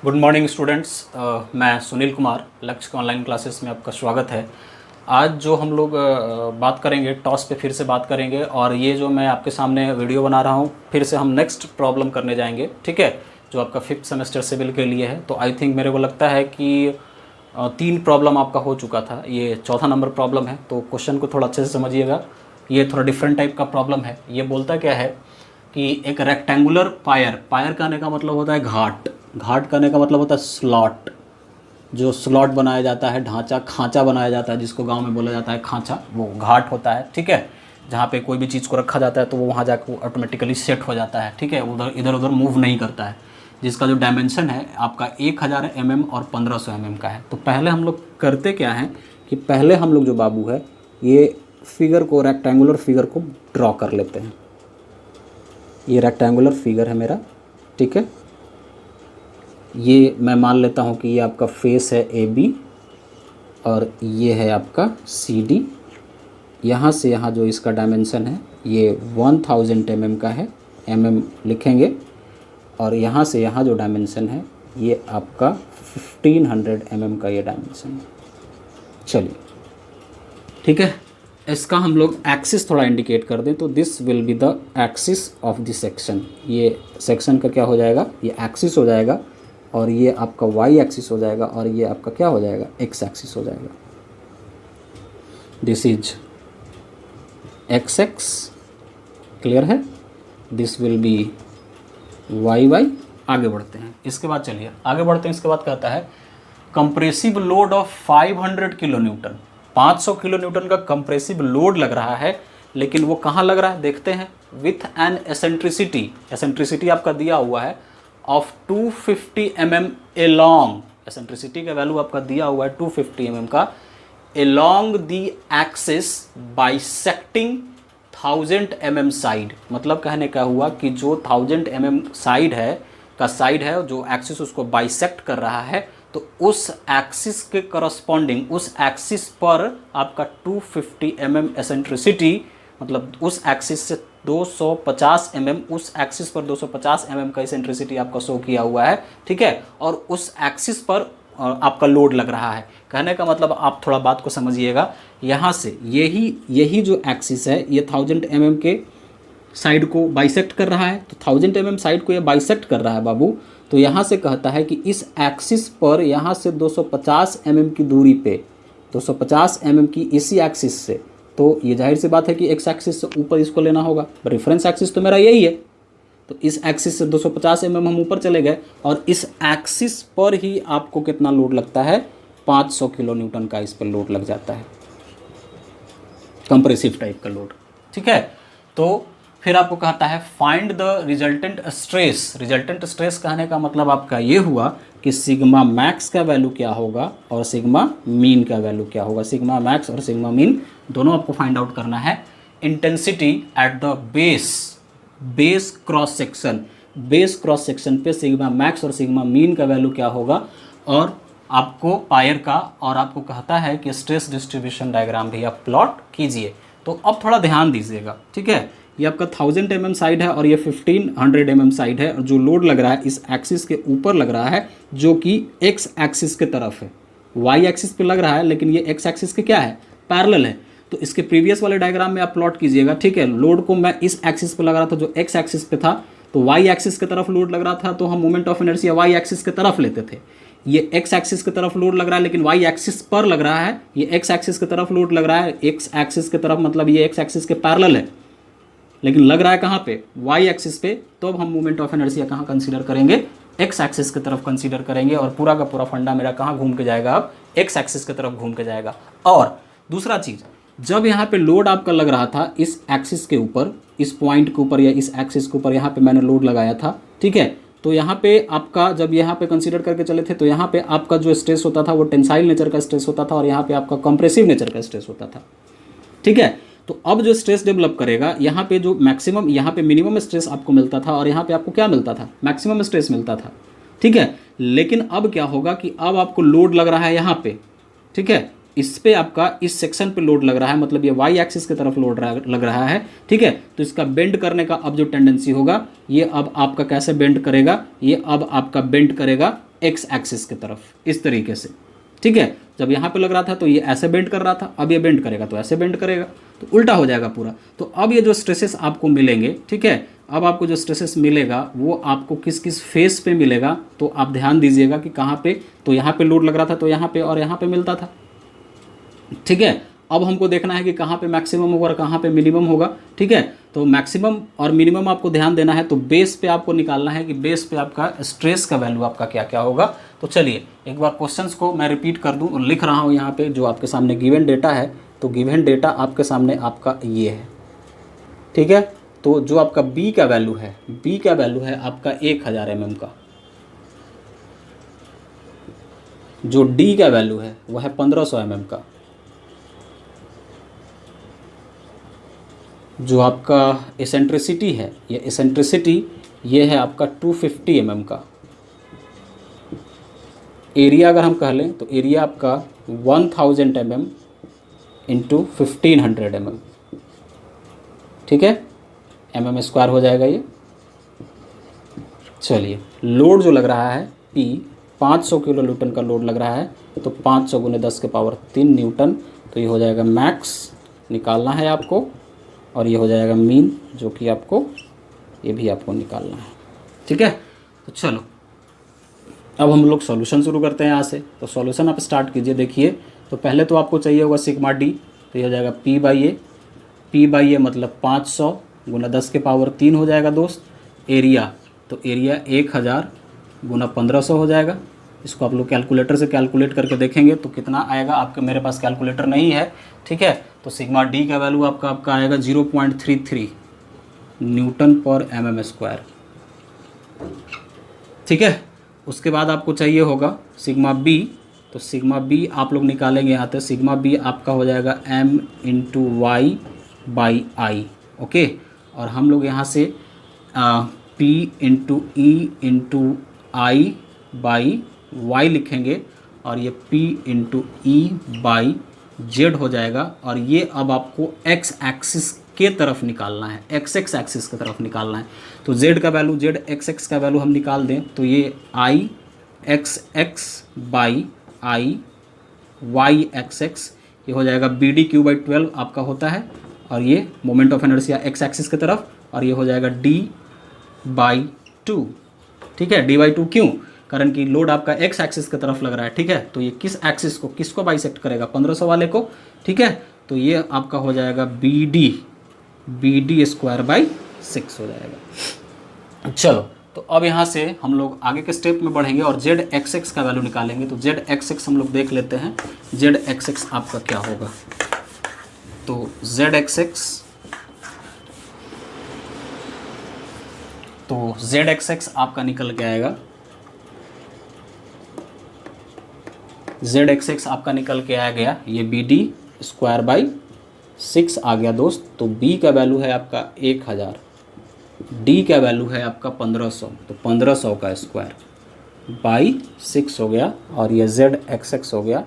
Good morning students. मैं सुनील कुमार, लक्ष्य के ऑनलाइन क्लासेस में आपका स्वागत है। आज जो हम लोग बात करेंगे, टॉस पे फिर से बात करेंगे, और ये जो मैं आपके सामने वीडियो बना रहा हूँ, फिर से हम नेक्स्ट प्रॉब्लम करने जाएंगे, ठीक है, जो आपका 5th सेमेस्टर सिविल के लिए है। तो आई थिंक मेरे को लगता है कि 3 प्रॉब्लम आपका हो चुका था, ये चौथा नंबर प्रॉब्लम है। तो क्वेश्चन को थोड़ा अच्छे से समझिएगा, ये थोड़ा डिफरेंट टाइप का प्रॉब्लम है। ये बोलता क्या है कि एक रेक्टेंगुलर पायर कहने का मतलब होता है घाट कहने का मतलब होता है स्लॉट, जो स्लॉट बनाया जाता है, ढांचा, खांचा बनाया जाता है, जिसको गांव में बोला जाता है खांचा, वो घाट होता है, ठीक है। जहाँ पे कोई भी चीज़ को रखा जाता है तो वो वहाँ जाकर वो ऑटोमेटिकली सेट हो जाता है, ठीक है, उधर इधर उधर मूव नहीं करता है, जिसका जो डायमेंशन है आपका 1000 mm और 1500 mm का है। तो पहले हम लोग करते क्या है कि पहले हम लोग जो बाबू है ये फिगर को, रेक्टेंगुलर फिगर को ड्रॉ कर लेते हैं। ये रेक्टेंगुलर फिगर है मेरा, ठीक है। ये मैं मान लेता हूँ कि ये आपका फेस है AB और ये है आपका CD। यहाँ से यहाँ जो इसका डायमेंशन है ये 1000 mm का है, mm लिखेंगे, और यहाँ से यहाँ जो डायमेंशन है ये आपका 1500 mm का ये डायमेंशन है। चलिए, ठीक है। इसका हम लोग एक्सिस थोड़ा इंडिकेट कर दें तो this will be the axis of the section. ये सेक्शन का क्या हो जाएगा, ये एक्सिस हो जाएगा, और ये आपका वाई एक्सिस हो जाएगा, और ये आपका क्या हो जाएगा, एक्स एक्सिस हो जाएगा। This is X X, clear है। This will be Y Y. आगे बढ़ते हैं, इसके बाद चलिए आगे बढ़ते हैं। इसके बाद कहता है compressive load of 500 kilo Newton, 500 kilo Newton का कंप्रेसिव लोड लग रहा है, लेकिन वो कहाँ लग रहा है देखते हैं। विथ एन एसेंट्रिसिटी आपका दिया हुआ है ऑफ 250 mm एलॉन्ग, एसेंट्रिसिटी का वैल्यू आपका दिया हुआ है 250 mm का, एलॉन्ग दी एक्सिस बाइसेक्टिंग 1000 mm साइड। मतलब कहने का हुआ कि जो 1000 mm साइड है जो एक्सिस उसको बाइसेक्ट कर रहा है, तो उस एक्सिस के करस्पॉन्डिंग, उस एक्सिस पर आपका 250 mm एसेंट्रिसिटी, मतलब उस एक्सिस से 250 mm, उस एक्सिस पर 250 mm का एसेंट्रिसिटी आपका शो किया हुआ है, ठीक है। और उस एक्सिस पर आपका लोड लग रहा है। कहने का मतलब आप थोड़ा बात को समझिएगा, यहाँ से यही जो एक्सिस है ये 1000 mm के साइड को बाइसेक्ट कर रहा है, तो 1000 mm साइड को ये बाइसेक्ट कर रहा है बाबू। तो यहाँ से कहता है कि इस एक्सिस पर यहाँ से 250 mm की दूरी पे, 250 mm की इसी एक्सिस से, तो ये जाहिर सी बात है कि एक्स एक्सिस से ऊपर इसको लेना होगा। रेफरेंस एक्सिस तो मेरा यही है, तो इस एक्सिस से 250 mm हम ऊपर चले गए, और इस एक्सिस पर ही आपको कितना लोड लगता है, 500 किलो न्यूटन का इस पर लोड लग जाता है, कंप्रेसिव टाइप का लोड, ठीक है। तो फिर आपको कहता है find the resultant stress. Resultant stress कहने का मतलब आपका ये हुआ कि सिग्मा मैक्स का वैल्यू क्या होगा और सिग्मा मीन का वैल्यू क्या होगा। सिग्मा मैक्स और सिग्मा मीन दोनों आपको फाइंड आउट करना है। Intensity at the base cross section पे सिग्मा मैक्स और सिग्मा मीन का वैल्यू क्या होगा, और आपको पायर का, और आपको कहता है कि स्ट्रेस डिस्ट्रीब्यूशन डायग्राम भी आप प्लॉट कीजिए। तो अब थोड़ा ध्यान दीजिएगा, ठीक है। ये आपका 1000 mm साइड है और ये 1500 mm साइड है, और जो लोड लग रहा है इस एक्सिस के ऊपर लग रहा है, जो कि एक्स एक्सिस के तरफ है। वाई एक्सिस पे लग रहा है, लेकिन ये एक्स एक्सिस के क्या है, पैरेलल है। तो इसके प्रीवियस वाले डायग्राम में आप प्लॉट कीजिएगा, ठीक है। लोड को मैं इस एक्सिस पे लगा रहा था जो एक्स एक्सिस पे था, तो वाई एक्सिस की तरफ लोड लग रहा था, तो हम moment of inertia Y axis की तरफ लेते थे। ये एक्स एक्सिस की तरफ लोड लग रहा है, लेकिन वाई एक्सिस पर लग रहा है। ये एक्स एक्सिस की तरफ लोड लग रहा है, एक्स एक्सिस की तरफ, मतलब ये एक्स एक्सिस के पैरेलल है, लेकिन लग रहा है कहाँ पे, वाई एक्सिस पे। तो अब हम मोमेंट ऑफ इनर्शिया कहाँ कंसीडर करेंगे, एक्स एक्सिस की तरफ कंसीडर करेंगे, और पूरा का पूरा फंडा मेरा कहाँ घूम के जाएगा, अब एक्स एक्सिस की तरफ घूम के जाएगा। और दूसरा चीज़, जब यहाँ पे लोड आपका लग रहा था इस एक्सिस के ऊपर, इस पॉइंट के ऊपर या इस एक्सिस के ऊपर, यहाँ पे मैंने लोड लगाया था, ठीक है। तो यहाँ पे आपका जब यहाँ पे कंसीडर करके चले थे, तो यहाँ पे आपका जो स्ट्रेस होता था वो टेंसाइल नेचर का स्ट्रेस होता था, और यहाँ पे आपका कंप्रेसिव नेचर का स्ट्रेस होता था, ठीक है। तो अब जो स्ट्रेस डेवलप करेगा, यहाँ पे जो मैक्सिमम, यहाँ पे मिनिमम स्ट्रेस आपको मिलता था, और यहाँ पे आपको क्या मिलता था, मैक्सिमम स्ट्रेस मिलता था, ठीक है। लेकिन अब क्या होगा कि अब आपको लोड लग रहा है यहाँ पे, ठीक है। इस पे आपका इस सेक्शन पे लोड लग रहा है, मतलब ये वाई एक्सिस की तरफ लोड लग रहा है, ठीक है। तो इसका बेंड करने का अब जो टेंडेंसी होगा, ये अब आपका कैसे बेंड करेगा, ये अब आपका बेंड करेगा एक्स एक्सिस की तरफ, इस तरीके से, ठीक है। जब यहाँ पे लग रहा था तो ये ऐसे बेंड कर रहा था, अब ये बेंड करेगा तो ऐसे बेंड करेगा, तो उल्टा हो जाएगा पूरा। तो अब ये जो स्ट्रेसेस आपको मिलेंगे, ठीक है, अब आपको जो स्ट्रेसेस मिलेगा वो आपको किस किस फेस पे मिलेगा, तो आप ध्यान दीजिएगा कि कहाँ पे, तो यहाँ पे लोड लग रहा था तो यहाँ पे और यहाँ पे मिलता था, ठीक है। अब हमको देखना है कि कहाँ पे मैक्सिमम होगा और कहाँ पे मिनिमम होगा, ठीक है। तो मैक्सिमम और मिनिमम आपको ध्यान देना है, तो बेस पे आपको निकालना है कि बेस पे आपका स्ट्रेस का वैल्यू आपका क्या क्या होगा। तो चलिए एक बार क्वेश्चंस को मैं रिपीट कर दूं और लिख रहा हूं यहाँ पे जो आपके सामने गिवन डेटा है। तो गिवन डेटा आपके सामने आपका ये है, ठीक है। तो जो आपका बी का वैल्यू है, बी का वैल्यू है आपका 1000 mm का, जो डी का वैल्यू है वह है 1500 mm का, जो आपका एसेंट्रिसिटी है, ये एसेंट्रिसिटी ये है आपका 250 mm का। एरिया अगर हम कह लें तो एरिया आपका 1000 mm इंटू 1500 mm, ठीक है, mm² हो जाएगा ये। चलिए लोड जो लग रहा है P 500 किलो न्यूटन का लोड लग रहा है, तो 500 × 10⁻³ न्यूटन, तो ये हो जाएगा मैक्स निकालना है आपको, और ये हो जाएगा मीन जो कि आपको ये भी आपको निकालना है, ठीक है। तो चलो अब हम लोग सॉल्यूशन शुरू करते हैं यहाँ से। तो सॉल्यूशन आप स्टार्ट कीजिए। देखिए तो पहले तो आपको चाहिए होगा सिग्मा डी, तो ये हो जाएगा P/A मतलब 500 × 10⁻³ हो जाएगा दोस्त। एरिया, तो एरिया 1000 × 1500 हो जाएगा। इसको आप लोग कैलकुलेटर से कैलकुलेट करके देखेंगे तो कितना आएगा, आपके मेरे पास कैलकुलेटर नहीं है, ठीक है। तो सिग्मा डी का वैल्यू आपका आएगा 0.33 Nm/mm², ठीक है। उसके बाद आपको चाहिए होगा सिग्मा बी, तो सिग्मा बी आप लोग निकालेंगे यहाँ पे। सिग्मा बी आपका हो जाएगा m/y/i, ओके। और हम लोग यहाँ से P/E/I/y लिखेंगे, और ये P/E/z हो जाएगा। और ये अब आपको x एक्सिस के तरफ निकालना है, x एक्सिस की तरफ निकालना है। तो z का वैल्यू, z x का वैल्यू हम निकाल दें तो ये I/x/y/x ये हो जाएगा BD/12 आपका होता है, और ये moment of inertia x axis की तरफ, और ये हो जाएगा D/2, ठीक है। D/2 क्यों? कारण कि लोड आपका x एक्सिस की तरफ लग रहा है, ठीक है। तो ये किस एक्सिस को, किसको बाइसेक्ट करेगा? 1500 वाले को, ठीक है। तो ये आपका हो जाएगा BD²/6 हो जाएगा। चलो तो अब यहाँ से हम लोग आगे के स्टेप में बढ़ेंगे और ZXX का वैल्यू निकालेंगे। तो ZXX हम लोग देख लेते हैं, ZXX आपका क्या होगा। तो ZXX आपका निकल के आएगा, ZXX आपका निकल के आ गया ये BD²/6 आ गया दोस्त। तो B का वैल्यू है आपका 1000, D का वैल्यू है आपका 1500, तो 1500 का स्क्वायर बाई 6 हो गया, और ये ZXX हो गया।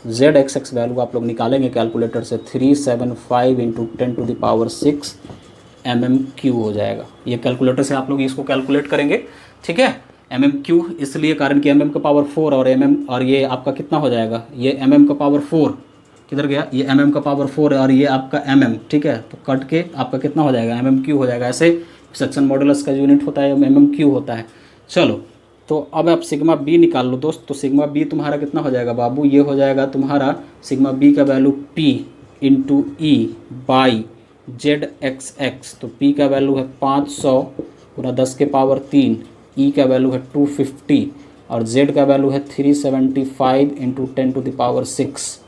ZXX वैल्यू आप लोग निकालेंगे कैलकुलेटर से, 375 × 10⁻6 mm³ हो जाएगा। ये कैलकुलेटर से आप लोग इसको कैलकुलेट करेंगे, ठीक है। mm³ इसलिए कारण कि mm⁻4 और और ये आपका कितना हो जाएगा, ये mm⁻4 किधर गया, ये mm⁻4 और ये आपका mm, ठीक है। तो कट के आपका कितना हो जाएगा, mm³ हो जाएगा। ऐसे सेक्शन मॉडुलस का यूनिट होता है mm³ होता है। चलो तो अब आप सिग्मा बी निकाल लो दोस्त। तो सिग्मा बी तुम्हारा कितना हो जाएगा बाबू, ये हो जाएगा तुम्हारा सिग्मा बी का वैल्यू P/E/ZXX। तो P का वैल्यू है 500 × 10⁻3, E का वैल्यू है 250, और Z का वैल्यू है 375 × 10⁻6।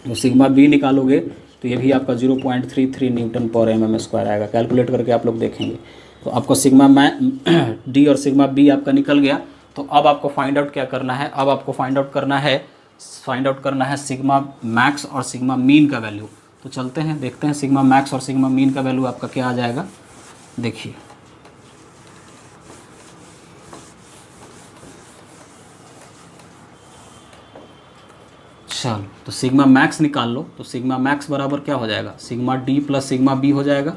तो सिग्मा बी निकालोगे तो ये भी आपका 0.33 Nm/mm² आएगा। कैलकुलेट करके आप लोग देखेंगे तो आपको सिग्मा डी और सिग्मा बी आपका निकल गया। तो अब आपको फाइंड आउट क्या करना है, अब आपको फाइंड आउट करना है सिग्मा मैक्स और सिग्मा मीन का वैल्यू। तो चलते हैं देखते हैं सिग्मा मैक्स और सिग्मा मीन का वैल्यू आपका क्या आ जाएगा। देखिए चलो तो सिग्मा मैक्स निकाल लो। तो सिग्मा मैक्स बराबर क्या हो जाएगा, sigma D plus sigma B हो जाएगा।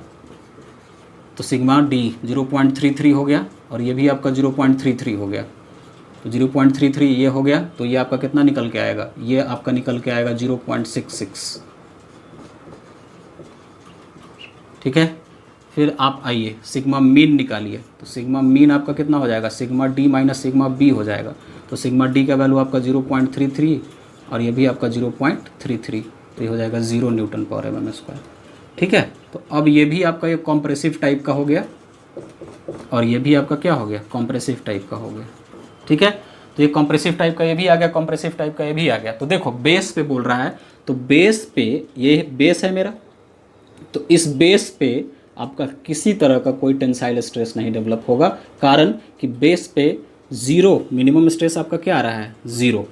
तो सिग्मा डी 0.33 हो गया, और ये भी आपका 0.33 हो गया। तो 0.33 ये हो गया, तो ये आपका कितना निकल के आएगा, ये आपका निकल के आएगा 0.66। ठीक है, फिर आप आइए सिग्मा मीन निकालिए, तो सिग्मा मीन आपका कितना हो जाएगा, sigma D minus sigma B हो जाएगा। तो सिग्मा डी का वैल्यू आपका 0.33 और ये भी आपका 0.33, तो ये हो जाएगा 0 न्यूटन पर mm स्क्वायर। ठीक है, तो अब ये भी आपका ये कॉम्प्रेसिव टाइप का हो गया और ये भी आपका क्या हो गया, कॉम्प्रेसिव टाइप का हो गया। ठीक है, तो ये कॉम्प्रेसिव टाइप का ये भी आ गया, कॉम्प्रेसिव टाइप का ये भी आ गया। तो देखो बेस पे बोल रहा है, तो बेस पे, ये बेस है मेरा, तो इस बेस पे आपका किसी तरह का कोई टेंसाइल स्ट्रेस नहीं डेवलप होगा, कारण कि बेस पे 0 मिनिमम स्ट्रेस आपका क्या आ रहा है, 0।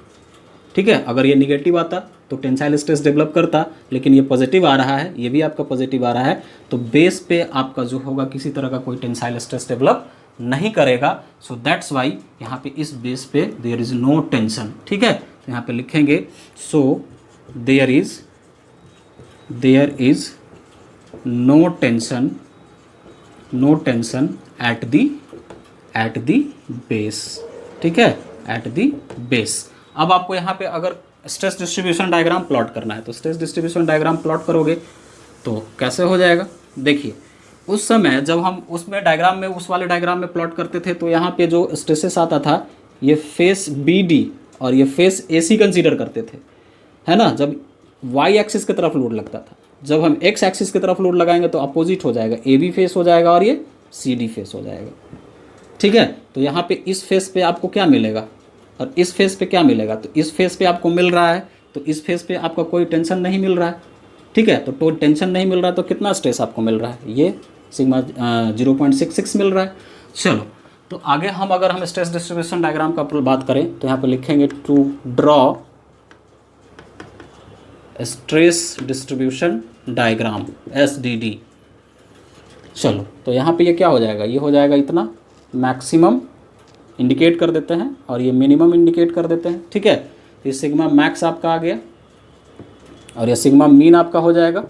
ठीक है, अगर ये निगेटिव आता तो टेंसाइल स्ट्रेस डेवलप करता, लेकिन ये पॉजिटिव आ रहा है, ये भी आपका पॉजिटिव आ रहा है, तो बेस पे आपका जो होगा किसी तरह का कोई टेंसाइल स्ट्रेस डेवलप नहीं करेगा। सो दैट्स वाई यहाँ पे इस बेस पे देयर इज़ नो टेंशन। ठीक है, तो यहाँ पे लिखेंगे so there is no tension at the base. ठीक है, एट दी बेस। अब आपको यहाँ पे अगर स्ट्रेस डिस्ट्रीब्यूशन डायग्राम प्लॉट करना है, तो स्ट्रेस डिस्ट्रीब्यूशन डायग्राम प्लॉट करोगे तो कैसे हो जाएगा, देखिए उस समय जब हम उसमें डायग्राम में, उस वाले डायग्राम में प्लॉट करते थे, तो यहाँ पे जो स्ट्रेसेस आता था, ये फेस BD और ये फेस AC कंसीडर करते थे, है ना। जब y एक्सिस की तरफ लोड लगता था, जब हम x एक्सिस की तरफ लोड लगाएंगे तो अपोजिट हो जाएगा, AB फेस हो जाएगा और ये CD फेस हो जाएगा। ठीक है, तो यहाँ पे इस फेस पे आपको क्या मिलेगा और इस फेस पे क्या मिलेगा, तो इस फेस पे आपको मिल रहा है, तो इस फेस पे आपका कोई टेंशन नहीं मिल रहा है। ठीक है, तो टेंशन नहीं मिल रहा है, तो कितना स्ट्रेस आपको मिल रहा है, ये सिग्मा 0.66 मिल रहा है। चलो, तो आगे अगर हम स्ट्रेस डिस्ट्रीब्यूशन डायग्राम का बात करें, तो यहाँ पे लिखेंगे to draw stress distribution diagram SDD। चलो, तो यहाँ पे ये क्या हो जाएगा, ये हो जाएगा इतना, मैक्सिमम इंडिकेट कर देते हैं और ये मिनिमम इंडिकेट कर देते हैं। ठीक है, ये सिग्मा मैक्स आपका आ गया और ये सिग्मा मीन आपका हो जाएगा,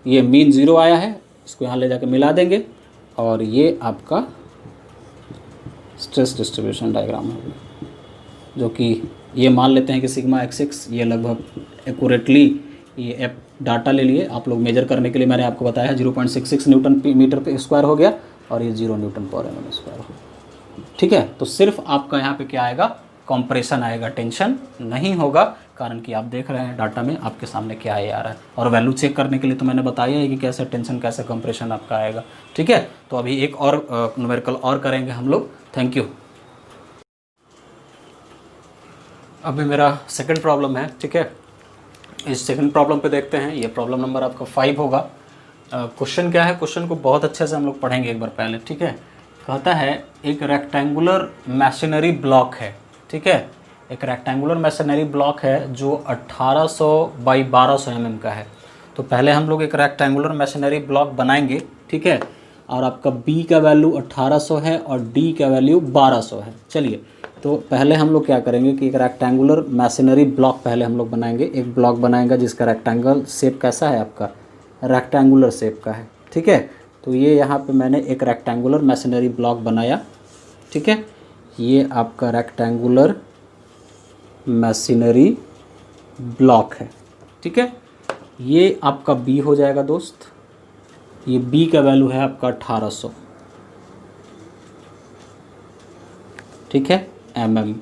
ये मीन 0 आया है, इसको यहाँ ले जाके मिला देंगे और ये आपका स्ट्रेस डिस्ट्रीब्यूशन डायग्राम होगा, जो कि ये मान लेते हैं कि सिग्मा x6, ये लगभग एक्यूरेटली ये डाटा ले लिए आप लोग मेजर करने के लिए, मैंने आपको बताया 0.66 न्यूटन मीटर पे स्क्वायर हो गया और ये 0 न्यूटन पर mm स्क्वायर हो। ठीक है, तो सिर्फ आपका यहाँ पे क्या आएगा, कंप्रेशन आएगा, टेंशन नहीं होगा, कारण कि आप देख रहे हैं डाटा में आपके सामने क्या आ रहा है। और वैल्यू चेक करने के लिए तो मैंने बताया है कि कैसे टेंशन, कैसे कंप्रेशन आपका आएगा। ठीक है, तो अभी एक और न्यूमेरिकल और करेंगे हम लोग। Thank you. अभी मेरा सेकंड प्रॉब्लम है। ठीक है, इस सेकंड प्रॉब्लम पे देखते हैं, ये प्रॉब्लम नंबर आपका 5 होगा। क्वेश्चन क्या है, क्वेश्चन को बहुत अच्छे से हम लोग पढ़ेंगे एक बार पहले। ठीक है, कहता है एक रेक्टेंगुलर मैशनरी ब्लॉक है। ठीक है, एक रेक्टेंगुलर मैशनरी ब्लॉक है जो 1800 बाई 1200 mm का है। तो पहले हम लोग एक रेक्टेंगुलर मैशनरी ब्लॉक बनाएंगे। ठीक है, और आपका B का वैल्यू 1800 है और D का वैल्यू 1200 है। चलिए, तो पहले हम लोग क्या करेंगे कि एक रेक्टेंगुलर मैशनरी ब्लॉक पहले हम लोग बनाएंगे। एक ब्लॉक बनाएंगे जिसका रेक्टेंगल शेप कैसा है, आपका रेक्टेंगुलर शेप का है। ठीक है, तो ये यहाँ पे मैंने एक रेक्टेंगुलर मैशनरी ब्लॉक बनाया। ठीक है, ये आपका रेक्टेंगुलर मैशनरी ब्लॉक है। ठीक है, ये आपका B हो जाएगा दोस्त, ये B का वैल्यू है आपका 1800। ठीक है, mm,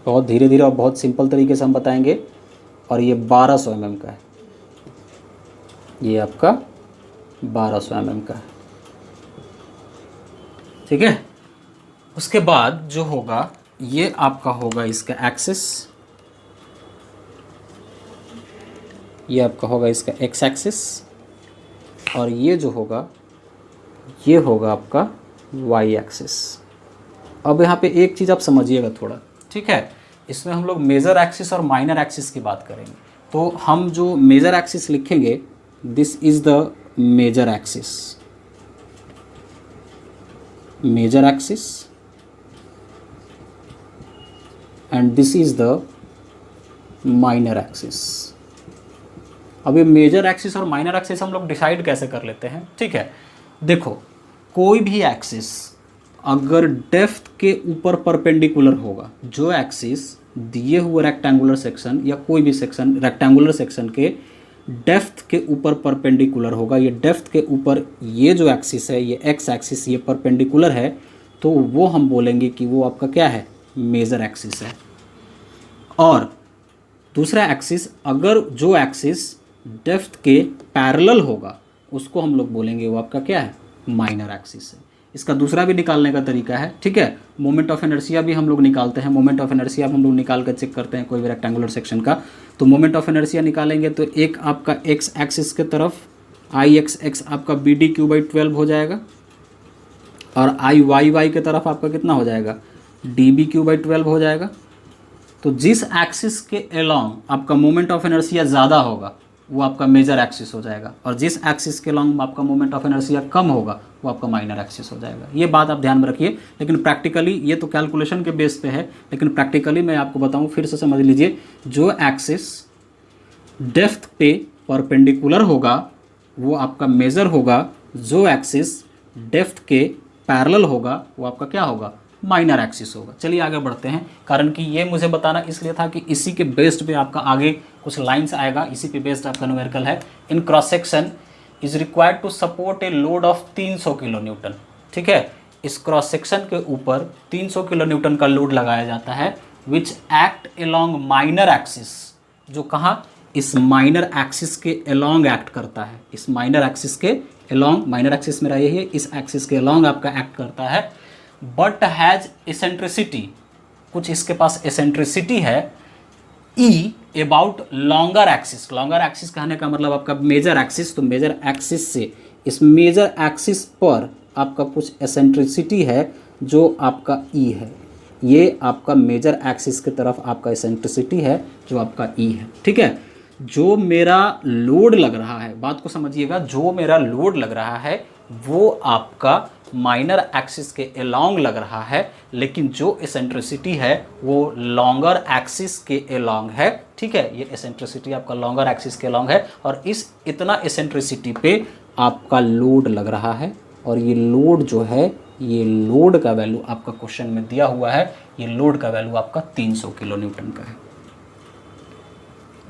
बहुत धीरे धीरे और बहुत सिंपल तरीके से हम बताएंगे। और ये 1200 mm का है, ये आपका 1200 mm का है। ठीक है, उसके बाद जो होगा ये आपका होगा इसका एक्सिस, ये आपका होगा इसका x एक्सिस, और ये जो होगा ये होगा आपका y एक्सिस। अब यहाँ पे एक चीज़ आप समझिएगा थोड़ा। ठीक है, इसमें हम लोग मेजर एक्सिस और माइनर एक्सिस की बात करेंगे। तो हम जो मेजर एक्सिस लिखेंगे, this is the major axis, major axis, and this is the minor axis. अब ये मेजर एक्सिस और माइनर एक्सिस हम लोग डिसाइड कैसे कर लेते हैं। ठीक है, देखो कोई भी एक्सिस अगर डेप्थ के ऊपर परपेंडिकुलर होगा, जो एक्सिस दिए हुए रेक्टेंगुलर सेक्शन या कोई भी सेक्शन रेक्टेंगुलर सेक्शन के डेप्थ के ऊपर परपेंडिकुलर होगा, ये डेप्थ के ऊपर ये जो एक्सिस है, ये एक्स एक्सिस ये परपेंडिकुलर है, तो वो हम बोलेंगे कि वो आपका क्या है, मेजर एक्सिस है। और दूसरा एक्सिस, अगर जो एक्सिस डेप्थ के पैरेलल होगा उसको हम लोग बोलेंगे वो आपका क्या है, माइनर एक्सिस है। इसका दूसरा भी निकालने का तरीका है, ठीक है, मोमेंट ऑफ इनर्शिया भी हम लोग निकालते हैं। मोमेंट ऑफ इनर्शिया हम लोग निकाल कर चेक करते हैं कोई भी रेक्टेंगुलर सेक्शन का। तो मोमेंट ऑफ इनर्शिया निकालेंगे तो एक आपका एक्स एक्सिस के तरफ आई एक्स एक्स आपका बी डी क्यू बाई 12 हो जाएगा, और आई वाई वाई के तरफ आपका कितना हो जाएगा, डी बी क्यू बाई 12 हो जाएगा। तो जिस एक्सिस के अलोंग आपका मोमेंट ऑफ इनर्शिया ज़्यादा होगा वो आपका मेजर एक्सिस हो जाएगा, और जिस एक्सिस के अलोंग आपका मोमेंट ऑफ इनर्शिया कम होगा वो आपका माइनर एक्सिस हो जाएगा। ये बात आप ध्यान में रखिए। लेकिन प्रैक्टिकली ये तो कैलकुलेशन के बेस पे है, लेकिन प्रैक्टिकली मैं आपको बताऊं, फिर से समझ लीजिए, जो एक्सिस डेप्थ पे परपेंडिकुलर होगा वो आपका मेजर होगा, जो एक्सिस डेप्थ के पैरेलल होगा वो आपका क्या होगा, माइनर एक्सिस होगा। चलिए आगे बढ़ते हैं, कारण कि ये मुझे बताना इसलिए था कि इसी के बेस्ड पे आपका आगे कुछ लाइंस आएगा, इसी पे बेस्ड आपका न्यूमेरिकल है। In cross section is required to support a load of 300 kilo newton, ठीक है। इस क्रॉस सेक्शन के ऊपर 300 किलो न्यूटन का लोड लगाया जाता है, which act along minor axis, जो कहाँ, इस माइनर एक्सिस के अलोंग एक्ट करता है, इस माइनर एक्सिस के अलोंग, माइनर एक्सिस मेरा यही है, इस एक्सिस के अलोंग आपका एक्ट करता है। बट हैज एसेंट्रिसिटी, कुछ इसके पास एसेंट्रिसिटी है, e about longer axis. Longer axis कहने का मतलब आपका मेजर एक्सिस, तो मेजर एक्सिस से इस मेजर एक्सिस पर आपका कुछ एसेंट्रिसिटी है जो आपका ई है, ये आपका मेजर एक्सिस की तरफ आपका एसेंट्रिसिटी है जो आपका ई है, ठीक है। जो मेरा लोड लग रहा है, बात को समझिएगा, जो मेरा लोड लग रहा है वो आपका माइनर एक्सिस के अलोंग लग रहा है, लेकिन जो एसेंट्रिसिटी है वो लॉन्गर एक्सिस के अलोंग है, ठीक है। ये एसेंट्रिसिटी आपका लॉन्गर एक्सिस के अलोंग है, और इस इतना एसेंट्रिसिटी पे आपका लोड लग रहा है, और ये लोड जो है, ये लोड का वैल्यू आपका क्वेश्चन में दिया हुआ है, ये लोड का वैल्यू आपका 300 किलो न्यूटन का है,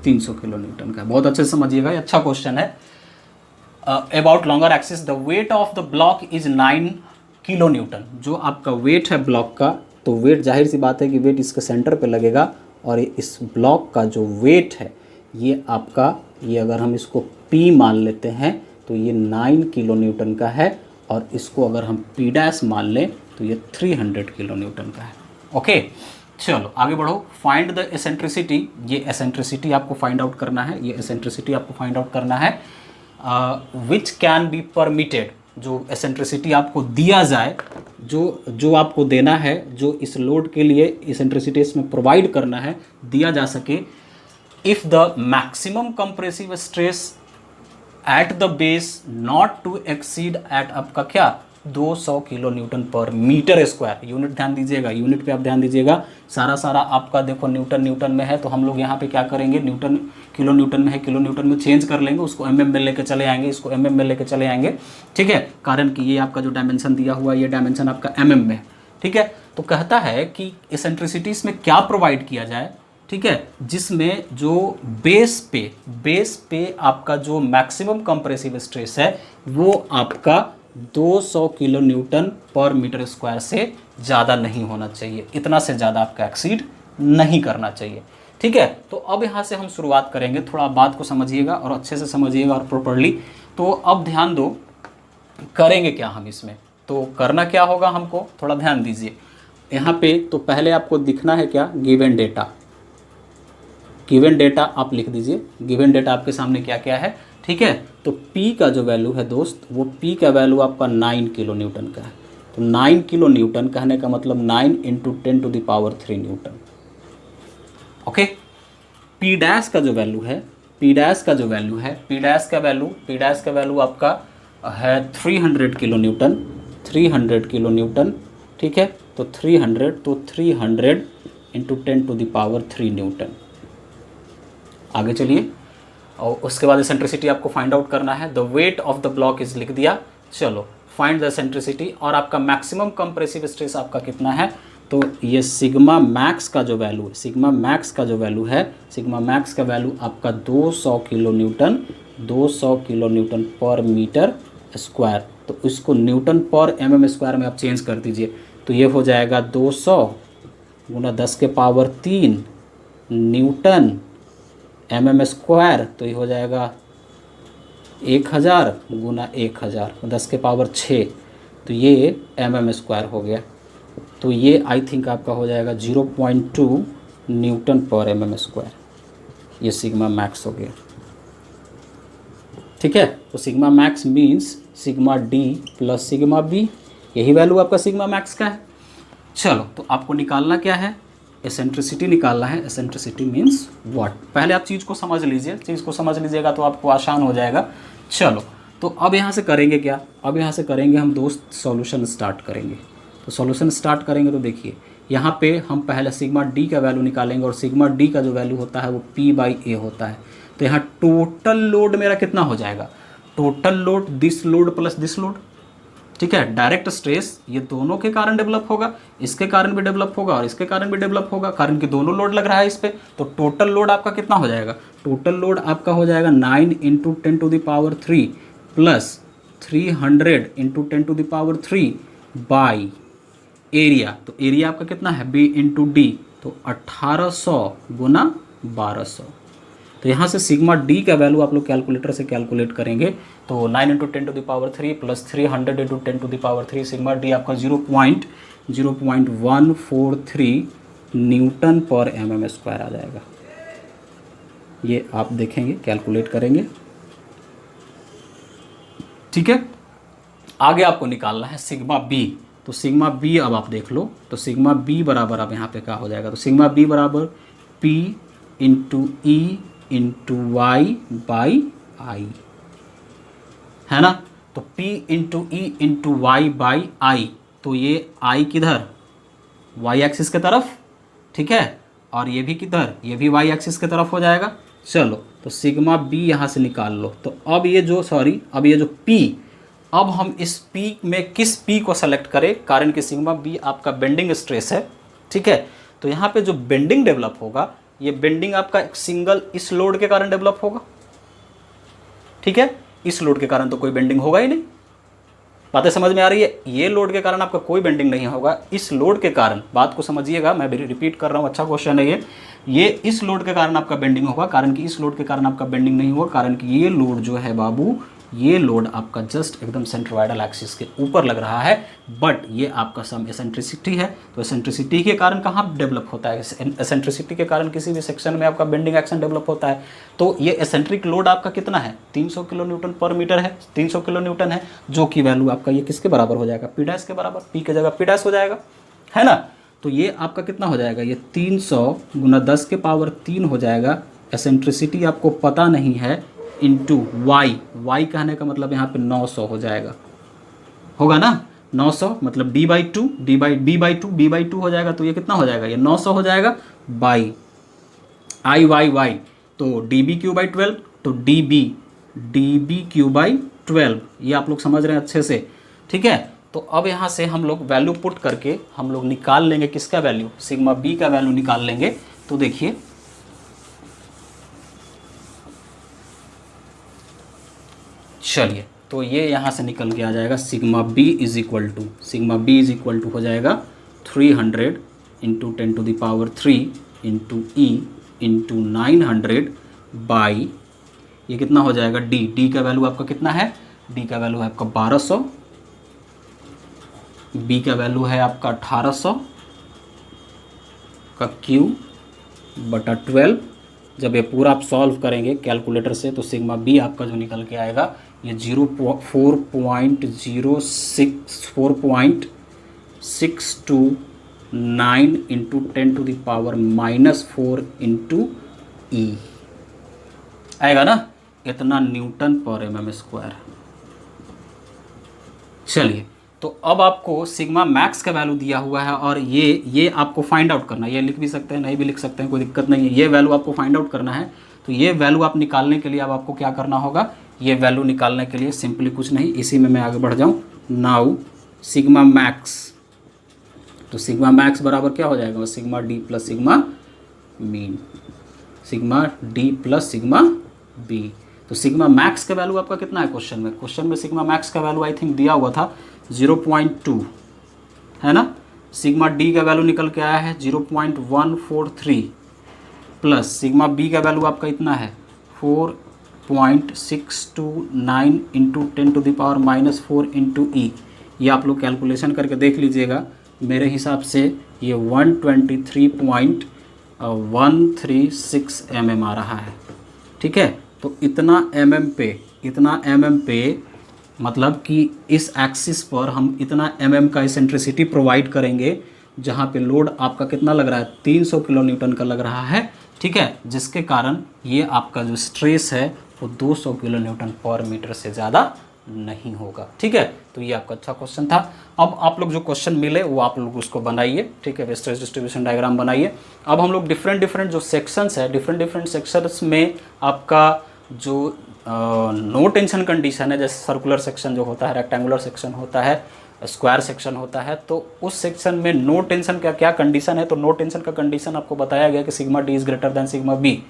300 किलो न्यूटन का है। बहुत अच्छे से समझिएगा, ये अच्छा क्वेश्चन है। About longer axis the weight of the block is 9 kilo Newton. जो आपका वेट है ब्लॉक का, तो वेट जाहिर सी बात है कि वेट इसके सेंटर पे लगेगा, और इस ब्लॉक का जो वेट है ये आपका, ये अगर हम इसको P मान लेते हैं तो ये 9 किलो न्यूटन का है, और इसको अगर हम P डैश मान लें तो ये 300 किलो न्यूटन का है। ओके, चलो आगे बढ़ो। फाइंड द एसेंट्रिसिटी, ये एसेंट्रिसिटी आपको फाइंड आउट करना है, ये एसेंट्रिसिटी आपको फाइंड आउट करना है, विच कैन बी परमिटेड, जो एसेंट्रिसिटी आपको दिया जाए, जो आपको देना है, जो इस लोड के लिए एसेंट्रिसिटी इसमें प्रोवाइड करना है, दिया जा सके, if the maximum compressive stress at the base not to exceed at आपका क्या 200 kilo newton per metre square. Unit ध्यान दीजिएगा, यूनिट पे आप ध्यान दीजिएगा, सारा आपका देखो न्यूटन में है, तो हम लोग यहाँ पे क्या करेंगे, न्यूटन किलो न्यूटन में है, किलो न्यूटन में चेंज कर लेंगे, उसको mm में लेके चले आएंगे, इसको mm में लेके चले आएंगे, ठीक है। कारण कि ये आपका जो डायमेंशन दिया हुआ है, ये डायमेंशन आपका mm में है, ठीक है। तो कहता है कि एसेंट्रिसिटीज में क्या प्रोवाइड किया जाए, ठीक है, जिसमें जो बेस पे आपका जो मैक्सिमम कंप्रेसिव स्ट्रेस है वो आपका 200 kilo newton per metre square से ज़्यादा नहीं होना चाहिए, इतना से ज़्यादा आपका एक्सीड नहीं करना चाहिए, ठीक है। तो अब यहाँ से हम शुरुआत करेंगे, थोड़ा बात को समझिएगा और अच्छे से समझिएगा और प्रॉपर्ली। तो अब ध्यान दो, करेंगे क्या हम इसमें, तो करना क्या होगा हमको, थोड़ा ध्यान दीजिए यहाँ पे। तो पहले आपको दिखना है क्या, गिवन डेटा, गिवन डेटा आप लिख दीजिए, गिवन डेटा आपके सामने क्या क्या है, ठीक है। तो P का जो वैल्यू है दोस्त, वो P का वैल्यू आपका 9 किलो न्यूटन का है। तो 9 किलो न्यूटन कहने का मतलब 9 × 10⁻³ न्यूटन, ओके। P डैश का जो वैल्यू है, P डैश का वैल्यू आपका है 300 किलो न्यूटन, 300 किलो न्यूटन, ठीक है। तो 300 × 10⁻³ न्यूटन। आगे चलिए, और उसके बाद एसेंट्रिसिटी आपको फाइंड आउट करना है। The weight of the block is लिख दिया। चलो फाइंड द एसेंट्रिसिटी, और आपका मैक्सिमम कंप्रेसिव स्ट्रेस आपका कितना है, तो ये सिग्मा मैक्स का जो वैल्यू है, सिग्मा मैक्स का जो वैल्यू है, सिग्मा मैक्स का वैल्यू आपका 200 kilo Newton, 200 kilo newton per metre square. तो इसको न्यूटन पर एमएम स्क्वायर में आप चेंज कर दीजिए, तो ये हो जाएगा 200 गुना 10 के पावर 3 न्यूटन एमएम स्क्वायर, तो ये हो जाएगा 1000 गुना 1000 10 के पावर 6, तो ये एमएम स्क्वायर हो गया। तो ये आई थिंक आपका हो जाएगा 0.2 न्यूटन पर एमएम स्क्वायर, ये सिग्मा मैक्स हो गया। ठीक है, तो sigma max means sigma D plus sigma B, यही वैल्यू आपका सिग्मा मैक्स का है। चलो, तो आपको निकालना क्या है, एसेंट्रिसिटी निकालना है। एसेंट्रिसिटी मीन्स व्हाट, पहले आप चीज़ को समझ लीजिए, चीज़ को समझ लीजिएगा तो आपको आसान हो जाएगा। चलो, तो अब यहाँ से करेंगे क्या, अब यहाँ से करेंगे हम दोस्त सॉल्यूशन स्टार्ट करेंगे। तो सॉल्यूशन स्टार्ट करेंगे तो देखिए यहाँ पे हम पहले सिग्मा डी का वैल्यू निकालेंगे, और सिग्मा डी का जो वैल्यू होता है वो P/A होता है। तो यहाँ टोटल लोड मेरा कितना हो जाएगा, total load this load plus this load. ठीक है, डायरेक्ट स्ट्रेस ये दोनों के कारण डेवलप होगा, इसके कारण भी डेवलप होगा और इसके कारण भी डेवलप होगा, कारण कि दोनों लोड लग रहा है इस पर। तो टोटल लोड आपका कितना हो जाएगा, टोटल लोड आपका हो जाएगा 9 × 10⁻³ प्लस 300 × 10⁻³ बाई एरिया। तो एरिया आपका कितना है, B × D, तो 1800 गुना 1200। तो यहाँ से सिग्मा डी का वैल्यू आप लोग कैलकुलेटर से कैलकुलेट करेंगे, तो 9 × 10⁻³ प्लस 300 × 10⁻³ सिग्मा डी आपका 0.143 न्यूटन पर एमएम स्क्वायर आ जाएगा। ये आप देखेंगे, कैलकुलेट करेंगे। ठीक है, आगे आपको निकालना है सिग्मा बी। तो सिग्मा बी अब आप देख लो, तो सिग्मा बी बराबर अब यहाँ पे क्या हो जाएगा, तो सिग्मा बी बराबर P × E × Y/I है ना। तो P × E × Y/I, तो ये I किधर, Y एक्सिस के तरफ, ठीक है, और ये भी किधर, ये भी Y एक्सिस के तरफ हो जाएगा। चलो, तो सिग्मा बी यहाँ से निकाल लो। तो अब ये जो अब ये जो P, अब हम इस P में किस P को सेलेक्ट करें, कारण कि सिग्मा बी आपका बेंडिंग स्ट्रेस है। ठीक है, तो यहाँ पे जो बेंडिंग डेवलप होगा, ये बेंडिंग आपका सिंगल इस लोड के कारण डेवलप होगा। ठीक है, इस लोड के कारण तो कोई बेंडिंग होगा ही नहीं, बातें समझ में आ रही है। ये लोड के कारण आपका कोई बेंडिंग नहीं होगा, इस लोड के कारण, बात को समझिएगा, मैं भी रिपीट कर रहा हूँ, अच्छा क्वेश्चन है ये इस लोड के कारण आपका बेंडिंग होगा, कारण कि इस लोड के कारण आपका बेंडिंग नहीं होगा, कारण कि ये लोड जो है बाबू, ये लोड आपका जस्ट एकदम सेंट्रोइडल एक्सिस के ऊपर लग रहा है, बट ये आपका सम एसेंट्रिसिटी है। तो एसेंट्रिसिटी के कारण कहाँ डेवलप होता है, एसेंट्रिसिटी के कारण किसी भी सेक्शन में आपका बेंडिंग एक्शन डेवलप होता है। तो ये एसेंट्रिक लोड आपका कितना है, 300 किलो न्यूटन पर मीटर है, 300 किलो न्यूटन है, जो कि वैल्यू आपका ये किसके बराबर हो जाएगा, P' के बराबर, P की जगह P' हो जाएगा, है ना। तो ये आपका कितना हो जाएगा, ये 300 गुना 10 के पावर 3 हो जाएगा। एसेंट्रिसिटी आपको पता नहीं है, इंटू y कहने का मतलब यहाँ पे 900 हो जाएगा, होगा ना, 900 मतलब b/2 हो जाएगा। तो ये कितना हो जाएगा, ये 900 हो जाएगा बाई I तो dB/12, तो dB/12, ये आप लोग समझ रहे हैं अच्छे से। ठीक है, तो अब यहाँ से हम लोग वैल्यू पुट करके हम लोग निकाल लेंगे किसका वैल्यू, सिग्मा बी का वैल्यू निकाल लेंगे। तो देखिए, चलिए, तो ये यहाँ से निकल के आ जाएगा sigma B is equal to हो जाएगा 300 × 10⁻³ × E × 900 बाई, ये कितना हो जाएगा, डी का वैल्यू आपका कितना है, डी का वैल्यू है आपका 1200, बी का वैल्यू है आपका 1800 का Q/12। जब ये पूरा आप सॉल्व करेंगे कैलकुलेटर से, तो सिग्मा बी आपका जो निकल के आएगा ये 4.629 × 10⁻⁻4 × E आएगा ना, इतना न्यूटन पर एमएम स्क्वायर। चलिए, तो अब आपको सिग्मा मैक्स का वैल्यू दिया हुआ है, और ये आपको फाइंड आउट करना है, ये लिख भी सकते हैं, नहीं भी लिख सकते हैं, कोई दिक्कत नहीं है, ये वैल्यू आपको फाइंड आउट करना है। तो ये वैल्यू आप निकालने के लिए अब आपको क्या करना होगा, ये वैल्यू निकालने के लिए सिंपली कुछ नहीं, इसी में मैं आगे बढ़ जाऊँ, नाउ सिग्मा मैक्स, तो सिग्मा मैक्स बराबर क्या हो जाएगा, sigma D plus sigma mean, sigma D plus sigma B. तो सिग्मा मैक्स का वैल्यू आपका कितना है क्वेश्चन में सिग्मा मैक्स का वैल्यू आई थिंक दिया हुआ था 0.2 है ना। सिग्मा डी का वैल्यू निकल के आया है 0.143 प्लस सिग्मा बी का वैल्यू आपका इतना है 4.629 इंटू 10⁻⁻4 इंटू ई। ये आप लोग कैलकुलेशन करके देख लीजिएगा, मेरे हिसाब से ये 123.136 mm आ रहा है, ठीक है। तो इतना mm पे मतलब कि इस एक्सिस पर हम इतना mm का इसेंट्रिसिटी प्रोवाइड करेंगे, जहाँ पे लोड आपका कितना लग रहा है 300 किलो न्यूटन का लग रहा है, ठीक है, जिसके कारण ये आपका जो स्ट्रेस है वो 200 किलो न्यूटन पर मीटर से ज़्यादा नहीं होगा, ठीक है। तो ये आपका अच्छा क्वेश्चन था। अब आप लोग जो क्वेश्चन मिले वो आप लोग उसको बनाइए, ठीक है, स्ट्रेस डिस्ट्रीब्यूशन डायग्राम बनाइए। अब हम लोग डिफरेंट जो सेक्शंस है, डिफरेंट सेक्शंस में आपका जो नो टेंशन कंडीशन है, जैसे सर्कुलर सेक्शन जो होता है, रेक्टेंगुलर सेक्शन होता है, स्क्वायर सेक्शन होता है, तो उस सेक्शन में नो टेंशन का क्या कंडीशन है। तो नो टेंशन का कंडीशन आपको बताया गया कि sigma D is greater than sigma B,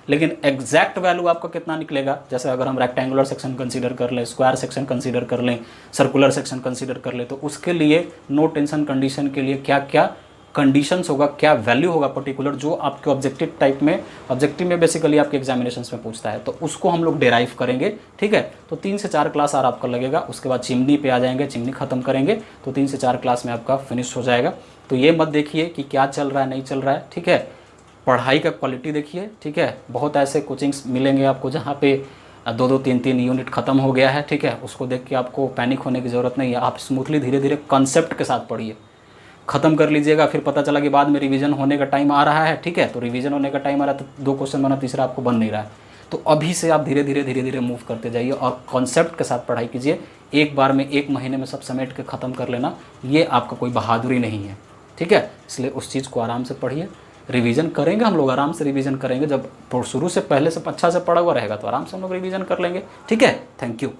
लेकिन एग्जैक्ट वैल्यू आपका कितना निकलेगा, जैसे अगर हम रेक्टेंगुलर सेक्शन कंसीडर कर लें, स्क्वायर सेक्शन कंसीडर कर लें, सर्कुलर सेक्शन कंसीडर कर लें, तो उसके लिए नो टेंशन कंडीशन के लिए क्या क्या कंडीशंस होगा, क्या वैल्यू होगा पर्टिकुलर, जो आपके ऑब्जेक्टिव में बेसिकली आपके एग्जामिनेशंस में पूछता है, तो उसको हम लोग डेराइव करेंगे, ठीक है। तो 3 से 4 क्लास आपका लगेगा, उसके बाद चिमनी पे आ जाएंगे, चिमनी खत्म करेंगे, तो 3 से 4 क्लास में आपका फिनिश हो जाएगा। तो ये मत देखिए कि क्या चल रहा है नहीं चल रहा है, ठीक है, पढ़ाई का क्वालिटी देखिए, ठीक है। बहुत ऐसे कोचिंग्स मिलेंगे आपको जहाँ पे 2-2, 3-3 यूनिट खत्म हो गया है, ठीक है, उसको देख के आपको पैनिक होने की ज़रूरत नहीं है। आप स्मूथली धीरे धीरे कॉन्सेप्ट के साथ पढ़िए, खत्म कर लीजिएगा, फिर पता चला कि बाद में रिवीजन होने का टाइम आ रहा है, ठीक है, तो रिवीजन होने का टाइम आ रहा है तो 2 क्वेश्चन बना, तीसरा आपको बन नहीं रहा है। तो अभी से आप धीरे धीरे मूव करते जाइए और कॉन्सेप्ट के साथ पढ़ाई कीजिए। एक बार में 1 महीने में सब समेट के ख़त्म कर लेना ये आपका कोई बहादुरी नहीं है, ठीक है। इसलिए उस चीज़ को आराम से पढ़िए, रिवीजन करेंगे हम लोग, आराम से रिवीजन करेंगे। जब शुरू से पहले से अच्छा से पढ़ा हुआ रहेगा तो आराम से हम लोग रिवीजन कर लेंगे, ठीक है। Thank you.